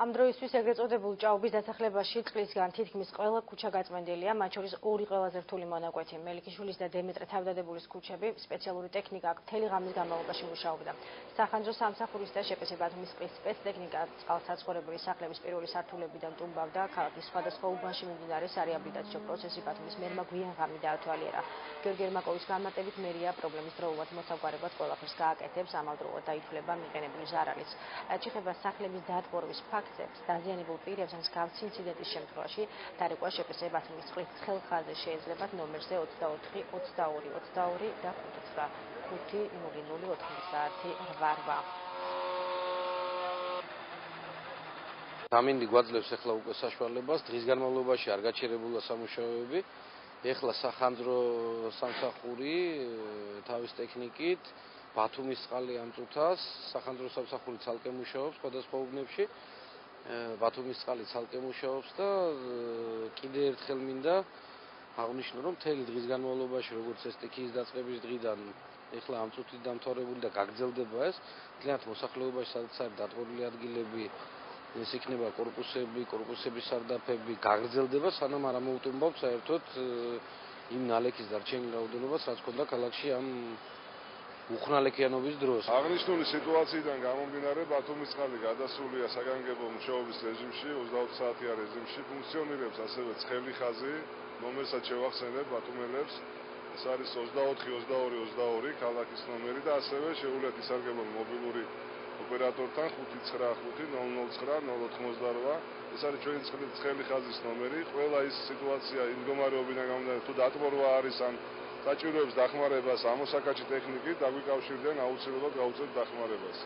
Ამ დროისთვის ეგრეთ წოდებულ ჭაობის დასახლებაში წყლისგან თითქმის ყველა ქუჩა გაწმენდილია, მათ შორის ორი ყველაზე რთული მონაკვეთი, მელიქიშვილის და დემეტრე თავდადებულის ქუჩები, სპეციალური ტექნიკა აქ მთელი ღამის განმავლობაში მუშაობდა. სახანძრო სამსახურის და შპს ბათუმის წყლის სპეცტექნიკა წყალსაცხოვრებელი სახლების პირველი სართულებიდან ტუმბავდა, ქალაქის სხვადასხვა უბანში მიმდინარე სარეაბილიტაციო პროცესი ბათუმის მერმა გვიან ღამე დაათვალიერა. გიორგი ერმაკოვის განმარტებით მერია პრობლემის დროულად მოსაგვარებლად ყველაფერს გააკეთებს, ამავდროულად დაითვლება მიყენებული ზარალიც. რაც ეხება სახლების დატბორვის ფაქტებს, დაზიანებულ პირებს ან მსგავსი ინციდენტის შემთხვევაში დარეკვა შპს ბათუმის წყლის ცხელ ხაზზე შეეძლებათ ნომერზე 24 22 22 და 5900488. Ამინდი გვაძლევს ახლა უკვე საშუალებას დღის განმავლობაში არ გაჩერებულა სამუშაოები. Ეხლა სახანძრო სამსახური თავის ტექნიკით ბათუმის წყალი ამ წუთას სახანძრო სამსახური ცალკე მუშაობს სხვადასხვა უბნებში. ბათუმის წყალი ცალკე მუშაობს და კიდე ერთხელ მინდა აღნიშნო, რომ მთელი დღის განმავლობაში, როგორც ეს სტიქიის დაწყების დღიდან ეხლა ამ წუთით დამთავრებული და გაგრძელდება ეს, მთლიანად მოსახლეობაში სადაც არის დატბორილი ადგილები, ეს იქნება კორპუსების სარდაფები, გაგრძელდება, სანამ არ ამოუტუმბავთ საერთოდ იმ ნალექის დარჩენილ რაოდენობას, რაც ჰქონდა ქალაქში ამ უხნალექიანობის დროს. აღნიშნული სიტუაციიდან გამომდინარე, ბათუმის წყალი გადასულია საგანგებო მუშაობის რეჟიმში, 24 საათიან რეჟიმში, ფუნქციონირებს ასევე ცხელი ხაზი, ნომერსაც შევახსენებ ბათუმელებს. ეს არის 24-22-22 ქალაქის ნომერი და ასევე შეუძლიათ ისარგებლონ მობილური ოპერატორთან 595-009-088. ეს არის ჩვენი ცხელი ხაზის ნომერი. ყველა ის სიტუაცია იმ მდგომარეობიდან გამომდინარე, თუ დატბორვა არის ან საჭიროებს დახმარებას ამოსაკაჩი ტექნიკით, დაგვიკავშირდნენ, აუცილებლად გავუწევთ დახმარებას.